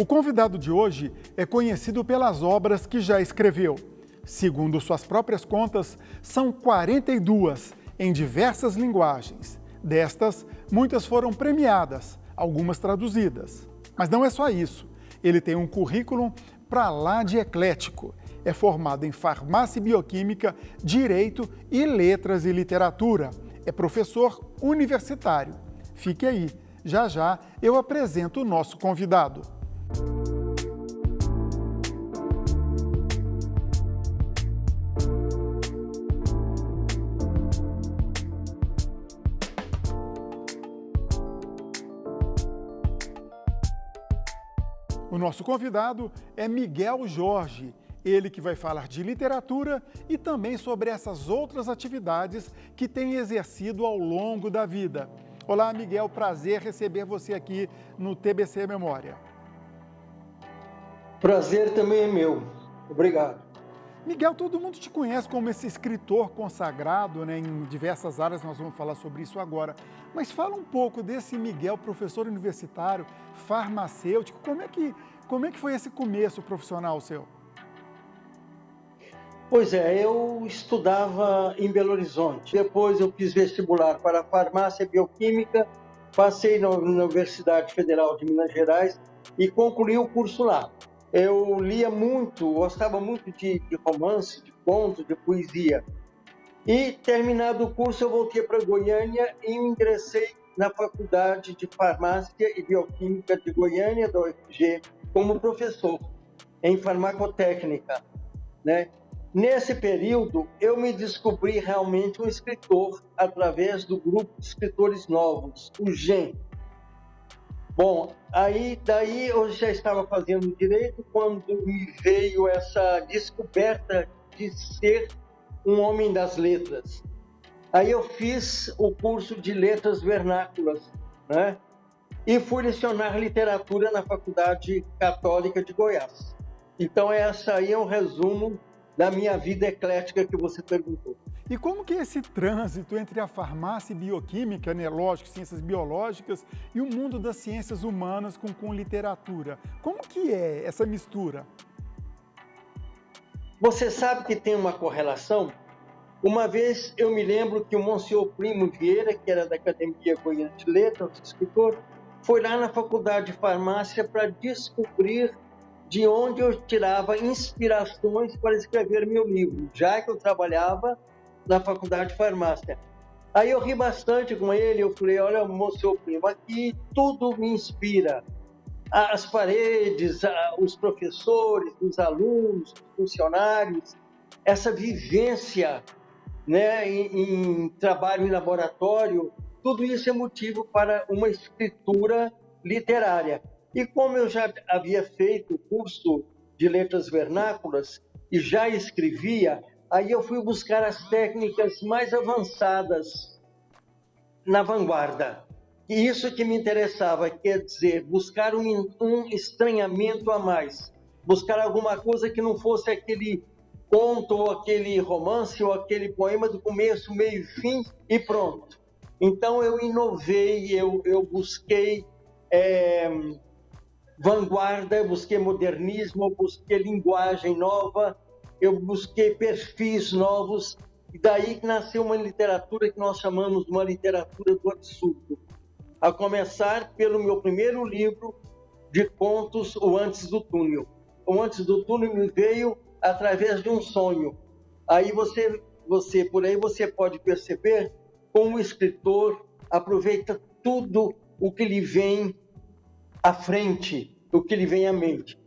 O convidado de hoje é conhecido pelas obras que já escreveu. Segundo suas próprias contas, são 42 em diversas linguagens. Destas, muitas foram premiadas, algumas traduzidas. Mas não é só isso. Ele tem um currículo para lá de eclético. É formado em farmácia e bioquímica, direito e letras e literatura. É professor universitário. Fique aí, já já eu apresento o nosso convidado. O nosso convidado é Miguel Jorge, ele que vai falar de literatura e também sobre essas outras atividades que tem exercido ao longo da vida. Olá, Miguel, prazer receber você aqui no TBC Memória. Prazer também é meu. Obrigado. Miguel, todo mundo te conhece como esse escritor consagrado, né, em diversas áreas, nós vamos falar sobre isso agora. Mas fala um pouco desse Miguel, professor universitário, farmacêutico, como é que foi esse começo profissional seu? Pois é, eu estudava em Belo Horizonte. Depois eu fiz vestibular para farmácia e bioquímica, passei na Universidade Federal de Minas Gerais e concluí o curso lá. Eu lia muito, gostava muito de romance, de contos, de poesia. E, terminado o curso, eu voltei para Goiânia e ingressei na Faculdade de Farmácia e Bioquímica de Goiânia, da UFG, como professor em farmacotécnica, né? Nesse período, eu me descobri realmente um escritor através do grupo de escritores novos, o GEM. Bom, daí eu já estava fazendo direito quando me veio essa descoberta de ser um homem das letras. Aí eu fiz o curso de letras vernáculas, né? E fui lecionar literatura na Faculdade Católica de Goiás. Então essa aí é um resumo da minha vida eclética que você perguntou. E como que é esse trânsito entre a farmácia e bioquímica, né, lógico, ciências biológicas, e o mundo das ciências humanas com literatura? Como que é essa mistura? Você sabe que tem uma correlação? Uma vez eu me lembro que o Monsenhor Primo Vieira, que era da Academia Goiana de Letras, escritor, foi lá na Faculdade de Farmácia para descobrir de onde eu tirava inspirações para escrever meu livro, já que eu trabalhava na Faculdade de Farmácia. Aí eu ri bastante com ele, eu falei, olha, Monsenhor Primo, aqui tudo me inspira. As paredes, os professores, os alunos, os funcionários, essa vivência, né, em trabalho em laboratório, tudo isso é motivo para uma escritura literária. E como eu já havia feito o curso de letras vernáculas e já escrevia, aí eu fui buscar as técnicas mais avançadas na vanguarda. E isso que me interessava, quer dizer, buscar um estranhamento a mais, buscar alguma coisa que não fosse aquele conto, ou aquele romance, ou aquele poema do começo, meio e fim, e pronto. Então eu inovei, eu busquei vanguarda, eu busquei modernismo, eu busquei linguagem nova, eu busquei perfis novos, e daí que nasceu uma literatura que nós chamamos de uma literatura do absurdo. A começar pelo meu primeiro livro de contos, O Antes do Túnel. O Antes do Túnel me veio através de um sonho. Aí por aí você pode perceber como o escritor aproveita tudo o que lhe vem à frente, o que lhe vem à mente.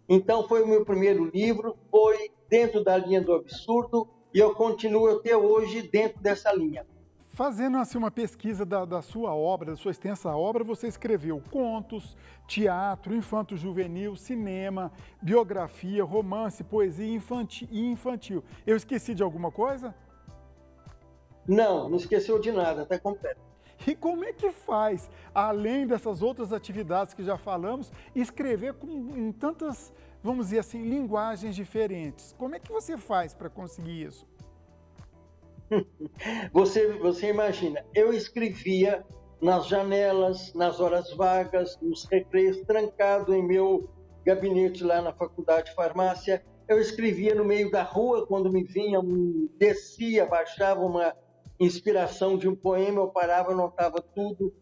Então foi o meu primeiro livro, foi dentro da linha do absurdo e eu continuo até hoje dentro dessa linha. Fazendo assim uma pesquisa da sua obra, da sua extensa obra, você escreveu contos, teatro, infanto-juvenil, cinema, biografia, romance, poesia e infantil. Eu esqueci de alguma coisa? Não esqueceu de nada, está completo. E como é que faz, além dessas outras atividades que já falamos, escrever em tantas, vamos dizer assim, linguagens diferentes? Como é que você faz para conseguir isso? Você imagina, eu escrevia nas janelas, nas horas vagas, nos recreios, trancado em meu gabinete lá na faculdade de farmácia. Eu escrevia no meio da rua, quando me vinha, descia, baixava uma inspiração de um poema, eu parava, anotava tudo.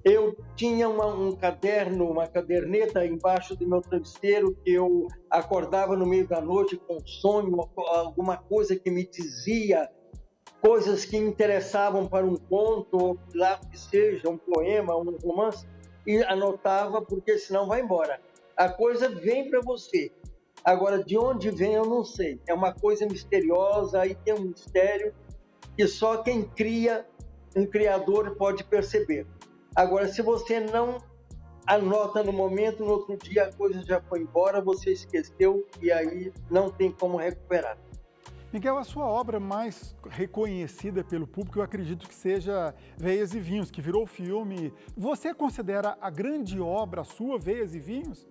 Eu tinha um caderno, uma caderneta embaixo do meu travesseiro, que eu acordava no meio da noite com um sonho, alguma coisa que me dizia, coisas que me interessavam para um conto, ou lá que seja, um poema, um romance, e anotava, porque senão vai embora. A coisa vem para você. Agora, de onde vem, eu não sei. É uma coisa misteriosa, aí tem um mistério que só quem cria, um criador, pode perceber. Agora, se você não anota no momento, no outro dia a coisa já foi embora, você esqueceu e aí não tem como recuperar. Miguel, a sua obra mais reconhecida pelo público, eu acredito que seja Veias e Vinhos, que virou filme. Você considera a grande obra sua, Veias e Vinhos?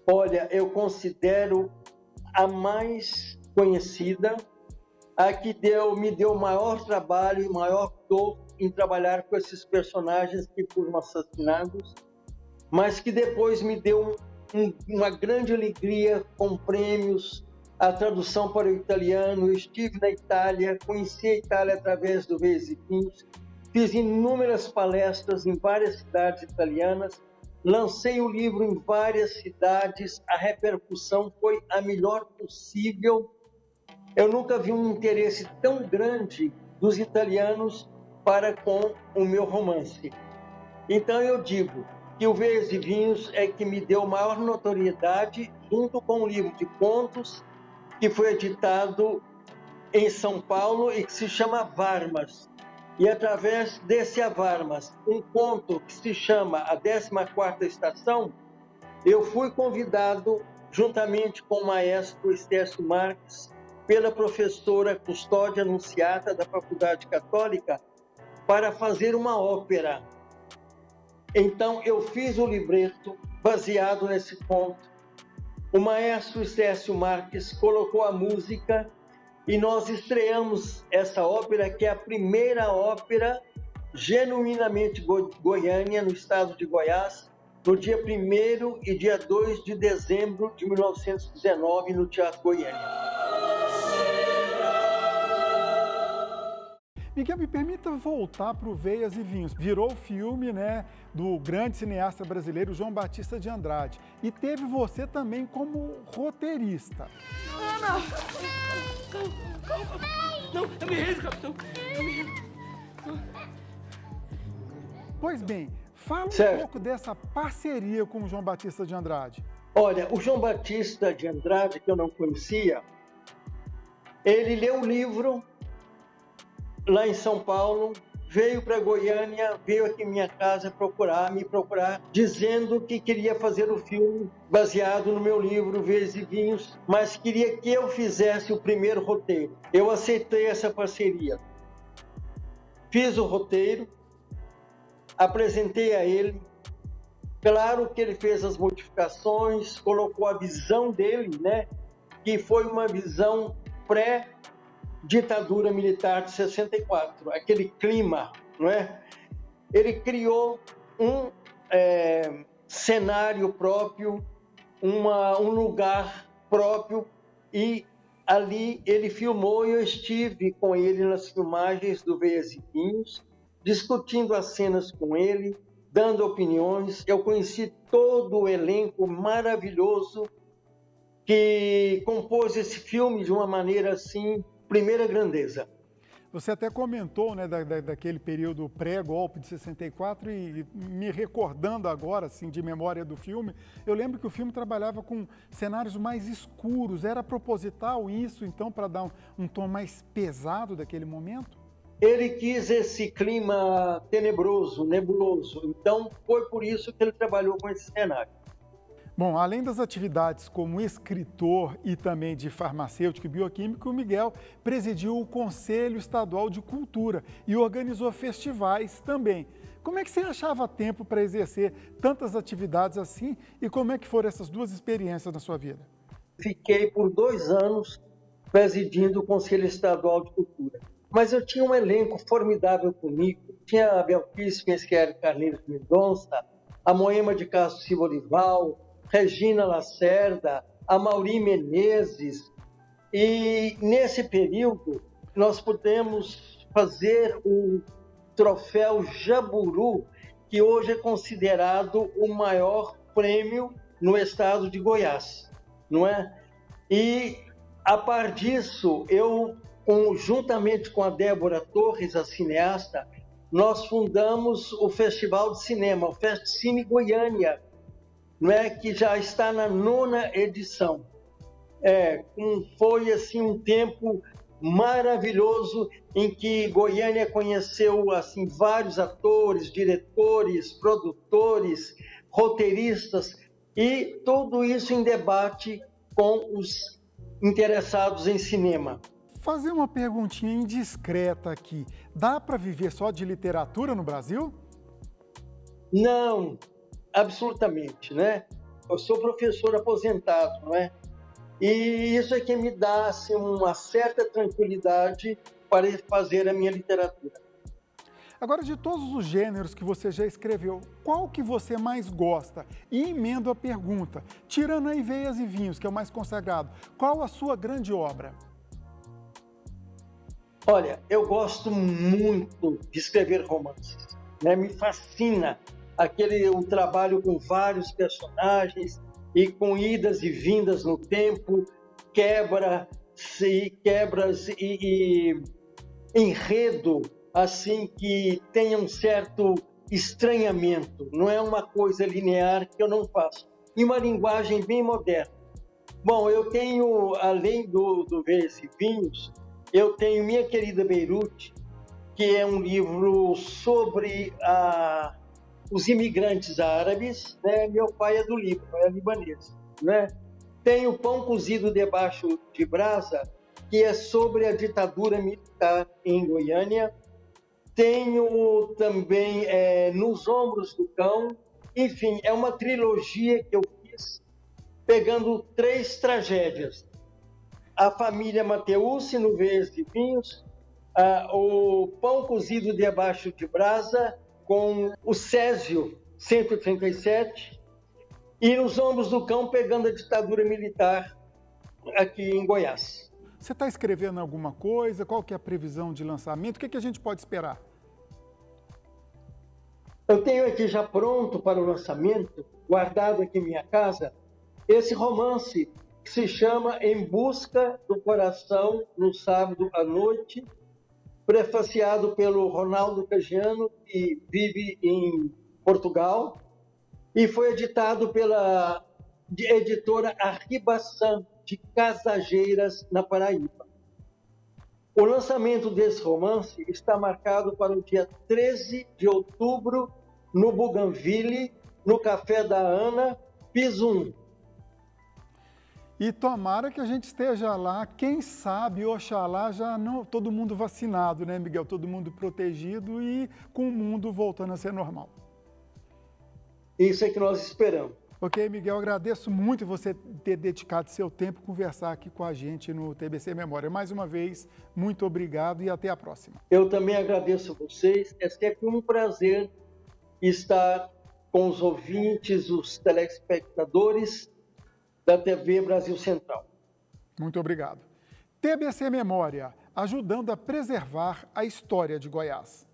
Olha, eu considero a mais conhecida, a que me deu maior trabalho e maior dor em trabalhar com esses personagens que foram assassinados, mas que depois me deu uma grande alegria com prêmios, a tradução para o italiano. Eu estive na Itália, conheci a Itália através do Veias e Vinhos, fiz inúmeras palestras em várias cidades italianas, lancei o livro em várias cidades, a repercussão foi a melhor possível. Eu nunca vi um interesse tão grande dos italianos para com o meu romance. Então eu digo que o Veias e Vinhos é que me deu maior notoriedade, junto com um livro de contos que foi editado em São Paulo e que se chama Varmas. E através desse Varmas, um conto que se chama A 14ª Estação, eu fui convidado, juntamente com o maestro Estécio Marques, pela professora Custódia Anunciata da Faculdade Católica, para fazer uma ópera. Então eu fiz o libreto baseado nesse conto. O maestro Estécio Marques colocou a música e nós estreamos essa ópera, que é a primeira ópera genuinamente goiânia, no estado de Goiás, no dia 1º e dia 2 de dezembro de 1919, no Teatro Goiânia. Miguel, me permita voltar para o Veias e Vinhos. Virou filme, né, do grande cineasta brasileiro João Batista de Andrade. E teve você também como roteirista. Não, eu me rendo, capitão. Eu me rendo. Pois bem, fala um pouco dessa parceria com o João Batista de Andrade. Olha, o João Batista de Andrade, que eu não conhecia, ele leu o livro lá em São Paulo, veio para Goiânia, veio aqui em minha casa me procurar, dizendo que queria fazer o filme baseado no meu livro Veias e Vinhos, mas queria que eu fizesse o primeiro roteiro. Eu aceitei essa parceria. Fiz o roteiro, apresentei a ele. Claro que ele fez as modificações, colocou a visão dele, né? Que foi uma visão pré-ditadura militar de 64, aquele clima, não é? Ele criou um cenário próprio, um lugar próprio, e ali ele filmou e eu estive com ele nas filmagens do Veias e Vinhos, discutindo as cenas com ele, dando opiniões. Eu conheci todo o elenco maravilhoso que compôs esse filme de uma maneira assim, primeira grandeza. Você até comentou, né, daquele período pré-golpe de 64 e me recordando agora, assim, de memória do filme, eu lembro que o filme trabalhava com cenários mais escuros. Era proposital isso, então, para dar um tom mais pesado daquele momento? Ele quis esse clima tenebroso, nebuloso. Então, foi por isso que ele trabalhou com esse cenário. Bom, além das atividades como escritor e também de farmacêutico e bioquímico, o Miguel presidiu o Conselho Estadual de Cultura e organizou festivais também. Como é que você achava tempo para exercer tantas atividades assim e como é que foram essas duas experiências na sua vida? Fiquei por 2 anos presidindo o Conselho Estadual de Cultura. Mas eu tinha um elenco formidável comigo. Tinha a Belkis Pesqueira Carneiro Mendonça, a Moema de Castro Silva Olival, Regina Lacerda, a Mauri Menezes. E nesse período nós pudemos fazer o troféu Jaburu, que hoje é considerado o maior prêmio no estado de Goiás, não é? E a par disso, eu, juntamente com a Débora Torres, a cineasta, nós fundamos o Festival de Cinema, o Festcine Goiânia, não é? Que já está na 9ª edição. Foi assim um tempo maravilhoso em que Goiânia conheceu assim vários atores, diretores, produtores, roteiristas e tudo isso em debate com os interessados em cinema. Fazer uma perguntinha indiscreta aqui. Dá para viver só de literatura no Brasil? Não, absolutamente, né? Eu sou professor aposentado, não é? E isso é que me dá assim, uma certa tranquilidade para fazer a minha literatura. Agora, de todos os gêneros que você já escreveu, qual que você mais gosta? E emendo a pergunta, tirando aí Veias e Vinhos, que é o mais consagrado, qual a sua grande obra? Olha, eu gosto muito de escrever romances, né? Me fascina o trabalho com vários personagens e com idas e vindas no tempo, quebras e enredo assim que tenha um certo estranhamento, não é uma coisa linear que eu não faço, e uma linguagem bem moderna. Bom, eu tenho, além do Veias e Vinhos, eu tenho Minha Querida Beirute, que é um livro sobre os imigrantes árabes, né? Meu pai é do Líbano, é libanês, né? Tenho Pão Cozido Debaixo de Brasa, que é sobre a ditadura militar em Goiânia. Tenho também Nos Ombros do Cão. Enfim, é uma trilogia que eu fiz, pegando 3 tragédias. A família Mateucci, no Veias e Vinhos, o Pão Cozido Debaixo de Brasa, com o Césio 137, e Nos Ombros do Cão, pegando a ditadura militar aqui em Goiás. Você está escrevendo alguma coisa? Qual que é a previsão de lançamento? O que a gente pode esperar? Eu tenho aqui já pronto para o lançamento, guardado aqui em minha casa, esse romance que se chama Em Busca do Coração, no sábado à noite, prefaciado pelo Ronaldo Cagiano, que vive em Portugal, e foi editado pela editora Arribaçã, de Casageiras, na Paraíba. O lançamento desse romance está marcado para o dia 13 de outubro, no Bougainville, no Café da Ana, piso 1. E tomara que a gente esteja lá, quem sabe, oxalá, já não todo mundo vacinado, né, Miguel? Todo mundo protegido e com o mundo voltando a ser normal. Isso é que nós esperamos. Ok, Miguel, agradeço muito você ter dedicado seu tempo a conversar aqui com a gente no TBC Memória. Mais uma vez, muito obrigado e até a próxima. Eu também agradeço a vocês. É sempre um prazer estar com os ouvintes, os telespectadores da TV Brasil Central. Muito obrigado. TBC Memória, ajudando a preservar a história de Goiás.